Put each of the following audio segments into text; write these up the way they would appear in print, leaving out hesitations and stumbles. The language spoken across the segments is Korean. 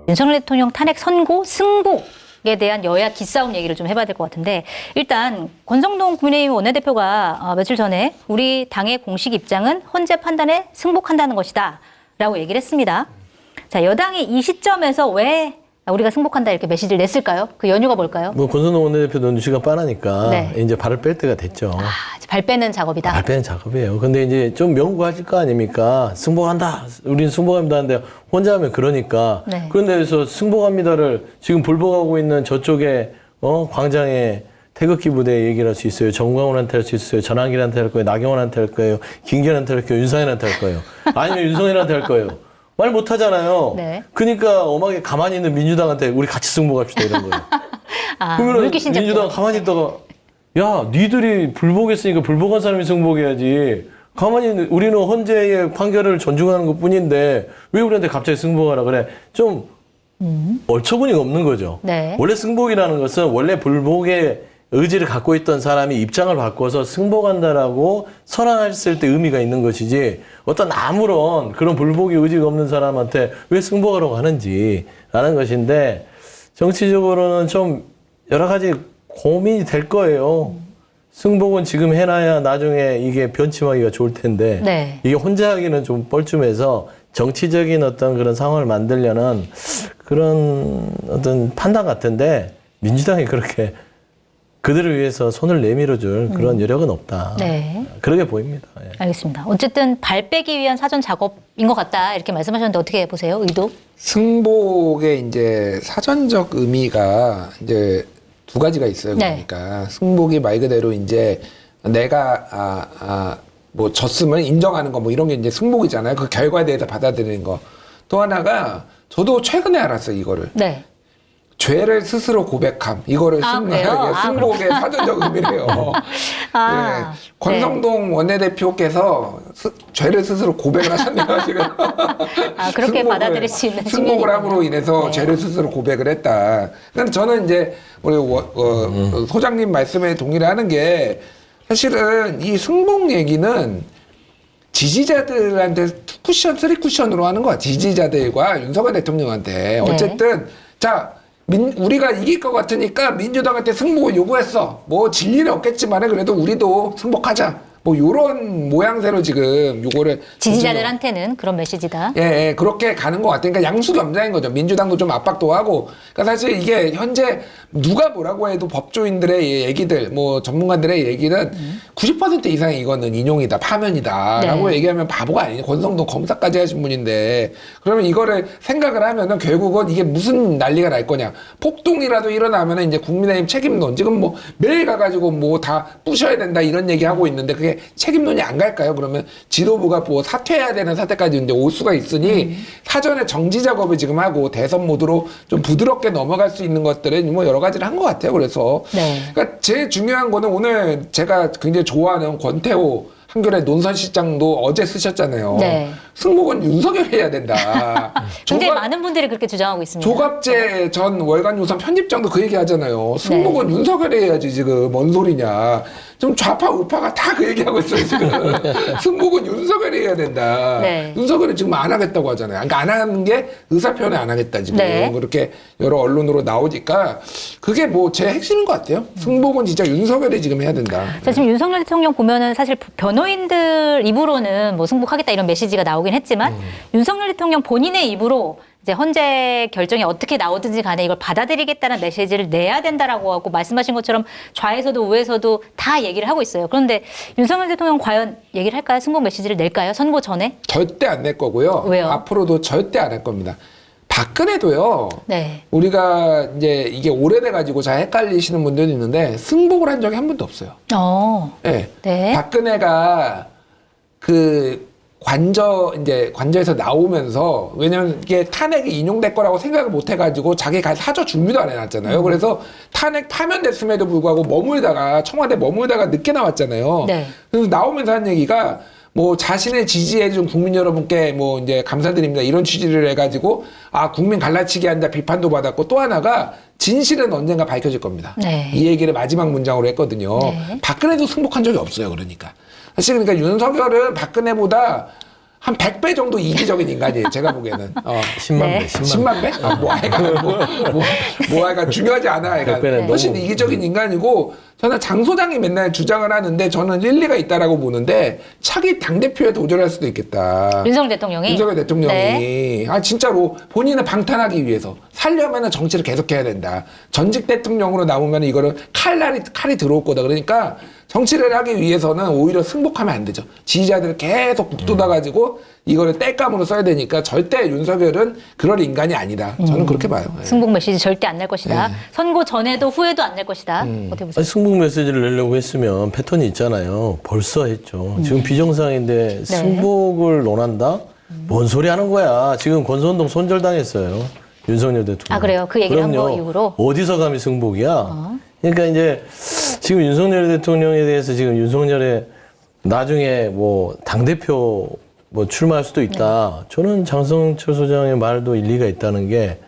윤석열 대통령 탄핵 선고 승복에 대한 여야 기싸움 얘기를 좀 해봐야 될 것 같은데, 일단 권성동 국민의힘 원내대표가 며칠 전에 우리 당의 공식 입장은 헌재 판단에 승복한다는 것이다 라고 얘기를 했습니다. 자, 여당이 이 시점에서 왜 우리가 승복한다 이렇게 메시지를 냈을까요? 그 연유가 뭘까요? 뭐 권성동 원내대표도 눈치가 빠르니까 네. 이제 발을 뺄 때가 됐죠. 이제 발 빼는 작업이다. 발 빼는 작업이에요. 근데 이제 좀 명구하실 거 아닙니까? 승복한다. 우리는 승복합니다 하는데 혼자 하면 그러니까. 네. 그런데 여기서 승복합니다를 지금 불복하고 있는 저쪽에 광장에 태극기 부대에 얘기를 할 수 있어요. 정광훈한테 할 수 있어요. 전환길한테 할 거예요. 나경원한테 할 거예요. 김기현한테 할 거예요. 윤상현한테 할 거예요. 아니면 윤석열한테 할 거예요. 말 못하잖아요. 네. 그러니까 엄하게 가만히 있는 민주당한테 우리 같이 승복합시다 이런 거예요. 그러면 물귀신잡죠. 민주당 가만히 있다가 야 니들이 불복했으니까 불복한 사람이 승복해야지. 가만히 있는 우리는 헌재의 판결을 존중하는 것뿐인데 왜 우리한테 갑자기 승복하라 그래. 좀 얼처구니가 없는 거죠. 네. 원래 승복이라는 것은 원래 불복의 의지를 갖고 있던 사람이 입장을 바꿔서 승복한다라고 선언했을 때 의미가 있는 것이지 어떤 아무런 그런 불복의 의지가 없는 사람한테 왜 승복하라고 하는지라는 것인데 정치적으로는 좀 여러 가지 고민이 될 거예요. 승복은 지금 해놔야 나중에 이게 변침하기가 좋을 텐데 네. 이게 혼자 하기는 좀 뻘쭘해서 정치적인 어떤 그런 상황을 만들려는 그런 어떤 판단 같은데 민주당이 그렇게 그들을 위해서 손을 내밀어줄 그런 여력은 없다. 네. 그렇게 보입니다. 예. 알겠습니다. 어쨌든 발 빼기 위한 사전 작업인 것 같다 이렇게 말씀하셨는데 어떻게 보세요? 의도? 승복의 이제 사전적 의미가 이제 두 가지가 있어요. 네. 그러니까 승복이 말 그대로 이제 내가 뭐 졌음을 인정하는 거 뭐 이런 게 이제 승복이잖아요. 그 결과에 대해서 받아들이는 거. 또 하나가 저도 최근에 알았어요. 이거를. 네. 죄를 스스로 고백함. 이거를 그래요? 승복의 사전적 의미래요. 네. 권성동 원내대표께서 죄를 스스로 고백을 하셨네요, 지금. 그렇게 받아들일 수 있는 승복을 함으로 인해서 네. 죄를 스스로 고백을 했다. 그러니까 저는 이제 우리 소장님 말씀에 동의를 하는 게 사실은 이 승복 얘기는 지지자들한테 2쿠션, 3쿠션으로 하는 거야. 지지자들과 윤석열 대통령한테. 어쨌든 자 우리가 이길 것 같으니까 민주당한테 승복을 요구했어. 뭐 진리는 없겠지만 그래도 우리도 승복하자. 뭐 요런 모양새로 지금 요거를 지지자들한테는 그런 메시지다. 예, 그렇게 가는 것 같아요. 그러니까 양수겸장인 거죠. 민주당도 좀 압박도 하고. 그러니까 사실 이게 현재 누가 뭐라고 해도 법조인들의 얘기들, 뭐 전문가들의 얘기는 90% 이상 이거는 인용이다, 파면이다라고 네. 얘기하면 바보가 아니에요. 권성동 검사까지 하신 분인데 그러면 이거를 생각을 하면은 결국은 이게 무슨 난리가 날 거냐. 폭동이라도 일어나면은 이제 국민의힘 책임론 지금 뭐 매일 가가지고 뭐 다 부셔야 된다 이런 얘기하고 있는데 그게 책임론이 안 갈까요? 그러면 지도부가 뭐 사퇴해야 되는 사태까지 이제 올 수가 있으니 사전에 정지 작업을 지금 하고 대선 모드로 좀 부드럽게 넘어갈 수 있는 것들은 뭐 여러 가지를 한 것 같아요. 그래서 네. 그러니까 제일 중요한 거는 오늘 제가 굉장히 좋아하는 권태호 한겨레 논설실장도 어제 쓰셨잖아요. 네. 승복은 윤석열이 해야 된다. 굉장히 많은 분들이 그렇게 주장하고 있습니다. 조갑재 전 월간 요선 편집장도 그 얘기 하잖아요. 승복은 윤석열이 해야지 지금 뭔 소리냐. 좀 좌파 우파가 다 그 얘기하고 있어요 지금. 승복은 윤석열이 해야 된다. 네. 윤석열이 지금 안 하겠다고 하잖아요. 그러니까 안 하는 게 의사표현을 안 하겠다 지금. 네. 그렇게 여러 언론으로 나오니까 그게 뭐 제 핵심인 것 같아요. 승복은 진짜 윤석열이 지금 해야 된다. 자, 지금 윤석열 대통령 보면은 사실 변호인들 입으로는 뭐 승복하겠다 이런 메시지가 나오긴 했지만 윤석열 대통령 본인의 입으로 이제 헌재 결정이 어떻게 나오든지 간에 이걸 받아들이겠다는 메시지를 내야 된다라고 하고 말씀하신 것처럼 좌에서도 우에서도 다 얘기를 하고 있어요. 그런데 윤석열 대통령 과연 얘기를 할까요? 승복 메시지를 낼까요? 선고 전에? 절대 안 낼 거고요. 왜요? 앞으로도 절대 안 할 겁니다. 박근혜도요. 네. 우리가 이제 이게 오래돼가지고 잘 헷갈리시는 분들이 있는데 승복을 한 적이 한 번도 없어요. 네. 네. 박근혜가 그 관저에서 나오면서 왜냐면 이게 탄핵이 인용될 거라고 생각을 못 해가지고 자기가 사저 준비도 안 해놨잖아요. 그래서 탄핵 파면됐음에도 불구하고 청와대 머물다가 늦게 나왔잖아요. 네. 그래서 나오면서 한 얘기가 뭐 자신의 지지해준 국민 여러분께 뭐 이제 감사드립니다 이런 취지를 해가지고 국민 갈라치기 한다 비판도 받았고 또 하나가 진실은 언젠가 밝혀질 겁니다. 네. 이 얘기를 마지막 문장으로 했거든요. 네. 박근혜도 승복한 적이 없어요. 그러니까 사실 그러니까 윤석열은 박근혜보다 한 100배 정도 이기적인 인간이에요. 제가 보기에는. 10만 네. 배, 10만 배. 10만 배? 뭐 하여간 중요하지 않아. 하여간 100배는 훨씬 너무- 이기적인 인간이고 저는 장 소장이 맨날 주장을 하는데 저는 일리가 있다라고 보는데 차기 당대표에 도전할 수도 있겠다. 윤석열 대통령이. 윤석열 대통령이 네. 진짜로 본인을 방탄하기 위해서 살려면은 정치를 계속해야 된다. 전직 대통령으로 나오면 이거를 칼이 들어올 거다. 그러니까 정치를 하기 위해서는 오히려 승복하면 안 되죠. 지지자들을 계속 북돋아가지고 이거를 땔감으로 써야 되니까 절대 윤석열은 그럴 인간이 아니다. 저는 그렇게 봐요. 예. 승복 메시지 절대 안 낼 것이다. 네. 선거 전에도 후에도 안 낼 것이다. 어떻게 보세요? 아니, 승복 메시지를 내려고 했으면 패턴이 있잖아요. 벌써 했죠. 지금 비정상인데 승복을 논한다? 뭔 소리 하는 거야. 지금 권선동 손절당했어요. 윤석열 대통령. 아, 그래요? 그 얘기를 한 거 이후로? 어디서 감히 승복이야? 그러니까 이제 지금 윤석열 대통령에 대해서 지금 윤석열의 나중에 뭐 당대표 뭐 출마할 수도 있다. 저는 장성철 소장의 말도 일리가 있다는 게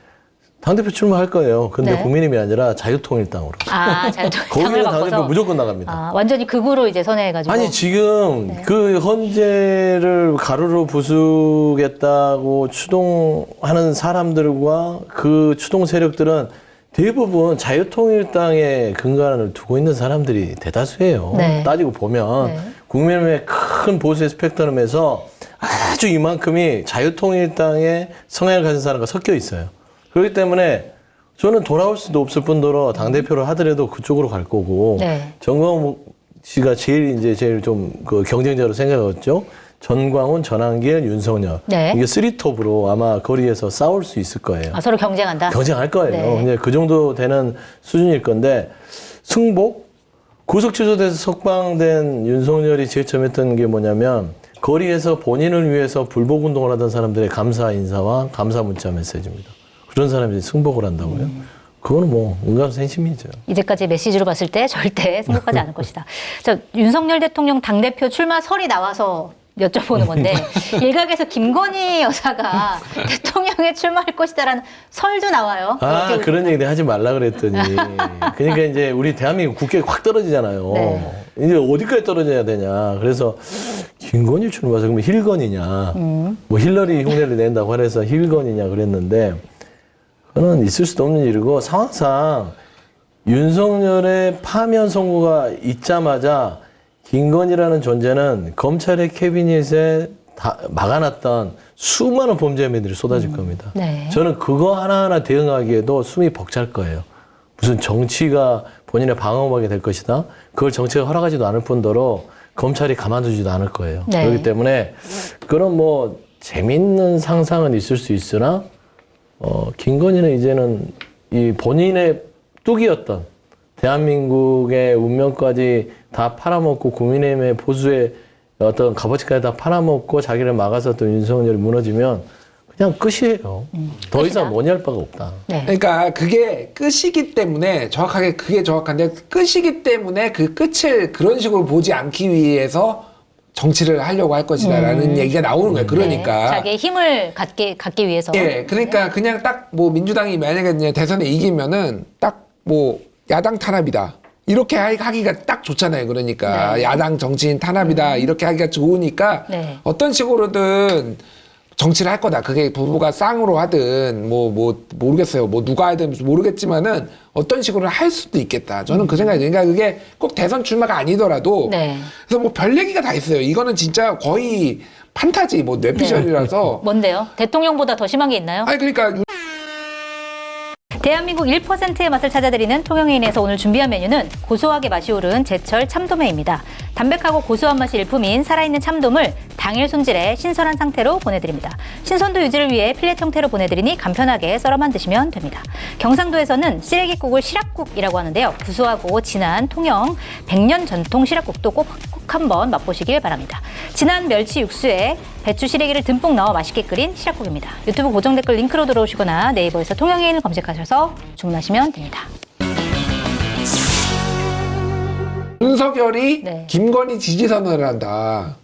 당대표 출마할 거예요. 근데 네. 국민의힘이 아니라 자유통일당으로. 아, 잘 거기는 당을 당대표 바꿔서. 무조건 나갑니다. 아, 완전히 극우로 이제 선회해가지고. 아니 지금 그 헌재를 가루로 부수겠다고 추동하는 사람들과 그 추동 세력들은 대부분 자유통일당의 근간을 두고 있는 사람들이 대다수예요. 네. 따지고 보면 네. 국민의힘의 큰 보수의 스펙트럼에서 아주 이만큼이 자유통일당의 성향을 가진 사람과 섞여 있어요. 그렇기 때문에 저는 돌아올 수도 없을 뿐더러 당대표를 하더라도 그쪽으로 갈 거고 네. 정광훈 씨가 제일 좀 그 경쟁자로 생각했죠. 전광훈, 전한길, 윤석열. 네. 이게 3톱으로 아마 거리에서 싸울 수 있을 거예요. 아, 서로 경쟁한다. 경쟁할 거예요. 네. 근데 그 정도 되는 수준일 건데 승복? 구속 취소돼서 석방된 윤석열이 제일 처음 했던 게 뭐냐면 거리에서 본인을 위해서 불복 운동을 하던 사람들의 감사 인사와 감사 문자 메시지입니다. 그런 사람이 승복을 한다고요? 그거는 뭐 은감생심이죠. 이제까지 메시지로 봤을 때 절대 승복하지 않을 것이다. 자, 윤석열 대통령 당대표 출마설이 나와서 여쭤보는 건데 일각에서 김건희 여사가 대통령에 출마할 것이다라는 설도 나와요. 아, 어떻게 그런 얘기 하지 말라 그랬더니. 그러니까 이제 우리 대한민국 국격이 확 떨어지잖아요. 네. 이제 어디까지 떨어져야 되냐. 그래서 김건희 출마해서 그러면 힐건이냐. 뭐 힐러리 흉내를 낸다고 해서 힐건이냐 그랬는데 그거는 있을 수도 없는 일이고 상황상 윤석열의 파면 선고가 있자마자 김건희라는 존재는 검찰의 캐비닛에 다 막아놨던 수많은 범죄 혐의들이 쏟아질 겁니다. 네. 저는 그거 하나하나 대응하기에도 숨이 벅찰 거예요. 무슨 정치가 본인의 방어막이 될 것이다. 그걸 정치가 허락하지도 않을 뿐더러 검찰이 가만두지도 않을 거예요. 네. 그렇기 때문에 그런 뭐 재밌는 상상은 있을 수 있으나 김건희는 이제는 이 본인의 뚝이었던 대한민국의 운명까지 다 팔아먹고 국민의힘의 보수의 어떤 값어치까지 다 팔아먹고 자기를 막아서 또 윤석열이 무너지면 그냥 끝이에요. 더 끝이다. 이상 논의할 바가 없다. 네. 그러니까 그게 끝이기 때문에 정확하게 그게 정확한데 끝이기 때문에 그 끝을 그런 식으로 보지 않기 위해서 정치를 하려고 할 것이다라는 얘기가 나오는 거예요. 그러니까 네. 자기의 힘을 갖기 위해서. 예, 그러니까 그냥 딱 뭐 민주당이 만약에 이제 대선에 이기면은 딱 뭐 야당 탄압이다. 이렇게 하기가 딱 좋잖아요. 그러니까 네. 야당 정치인 탄압이다. 이렇게 하기가 좋으니까 네. 어떤 식으로든 정치를 할 거다. 그게 부부가 쌍으로 하든 뭐 모르겠어요. 뭐 누가 하든 모르겠지만은 어떤 식으로 할 수도 있겠다. 저는 그 생각이 그러니까 그게 꼭 대선 출마가 아니더라도 네. 그래서 뭐 별 얘기가 다 있어요. 이거는 진짜 거의 판타지 뭐 뇌피셜이라서 뭔데요? 대통령보다 더 심한 게 있나요? 아니 그러니까 대한민국 1%의 맛을 찾아드리는 통영인에서 오늘 준비한 메뉴는 고소하게 맛이 오른 제철 참돔회입니다. 담백하고 고소한 맛이 일품인 살아있는 참돔을 당일 손질해 신선한 상태로 보내드립니다. 신선도 유지를 위해 필렛 형태로 보내드리니 간편하게 썰어만 드시면 됩니다. 경상도에서는 시래기국을 시락국이라고 하는데요. 구수하고 진한 통영 100년 전통 시락국도 꼭 한번 맛보시길 바랍니다. 진한 멸치 육수에 배추 시래기를 듬뿍 넣어 맛있게 끓인 시락국입니다. 유튜브 고정 댓글 링크로 들어오시거나 네이버에서 통영인을 검색하셔서 주문하시면 됩니다. 윤석열이 네. 김건희 지지 선언을 한다.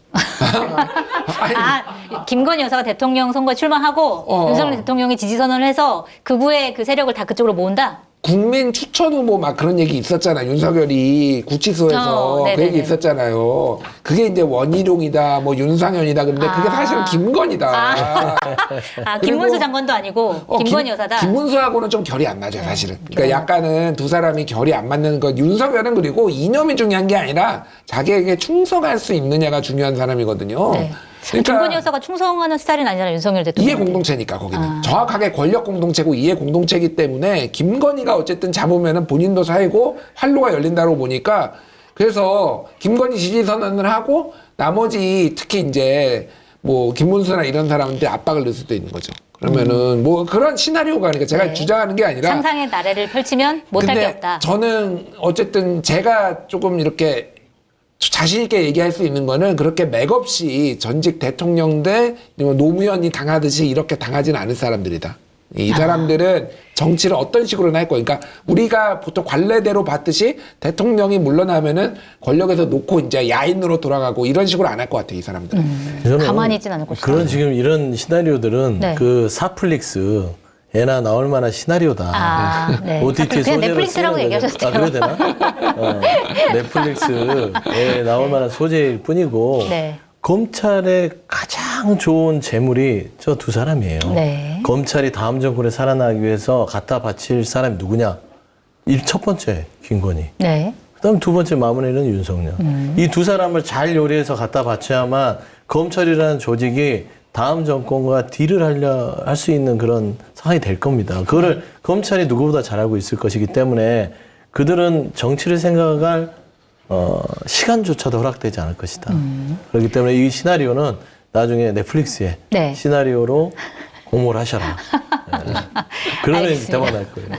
아니, 아, 김건희 여사가 대통령 선거에 출마하고 윤석열 대통령이 지지 선언을 해서 극우의 그 세력을 다 그쪽으로 모은다? 국민 추천 후보 막 그런 얘기 있었잖아. 윤석열이 구치소에서 그 얘기 있었잖아요. 그게 이제 원희룡이다, 뭐 윤상현이다. 근데 그게 사실은 김건희다. 김문수 장관도 아니고 김건희 여사다. 김문수하고는 좀 결이 안 맞아요, 사실은. 그러니까 약간은 두 사람이 결이 안 맞는 것. 윤석열은 그리고 이념이 중요한 게 아니라 자기에게 충성할 수 있느냐가 중요한 사람이거든요. 네. 그러니까 김건희 여사가 충성하는 스타일은 아니잖아요, 윤석열 대통령. 이해 공동체니까 거기는 정확하게 권력 공동체고 이해 공동체이기 때문에 김건희가 어쨌든 잡으면은 본인도 살고 활로가 열린다고 보니까 그래서 김건희 지지 선언을 하고 나머지 특히 이제 뭐 김문수나 이런 사람한테 압박을 넣을 수도 있는 거죠. 그러면은 뭐 그런 시나리오가 그러니까 제가 주장하는 게 아니라 상상의 나래를 펼치면 못할 게 없다. 저는 어쨌든 제가 조금 이렇게 자신 있게 얘기할 수 있는 거는 그렇게 맥없이 전직 대통령 대 노무현이 당하듯이 이렇게 당하지는 않을 사람들이다. 이 사람들은 정치를 어떤 식으로나 할 거예요. 그러니까 우리가 보통 관례대로 봤듯이 대통령이 물러나면은 권력에서 놓고 이제 야인으로 돌아가고 이런 식으로 안 할 것 같아요. 이 사람들은. 저는 가만히 있진 않을 것이다. 그런 지금 이런 시나리오들은 네. 그 사플릭스 애나 나올 만한 시나리오다. 네. OTT 그냥 소재로 넷플릭스라고 쓰는 거죠. 얘기하셨대요. 그래도 되나? 넷플릭스에 나올 만한 소재일 뿐이고 네. 검찰의 가장 좋은 재물이 저 두 사람이에요. 네. 검찰이 다음 정권에 살아나기 위해서 갖다 바칠 사람이 누구냐? 첫 번째 김건희. 네. 그다음 두 번째 마무리는 윤석열. 이 두 사람을 잘 요리해서 갖다 바쳐야만 검찰이라는 조직이 다음 정권과 딜을 할 수 있는 그런 상황이 될 겁니다. 그거를 검찰이 누구보다 잘 알고 있을 것이기 때문에 그들은 정치를 생각할 시간조차도 허락되지 않을 것이다. 그렇기 때문에 이 시나리오는 나중에 넷플릭스에 네. 시나리오로 공모를 하셔라. 네. 그러면 알겠습니다. 대박 날 거예요.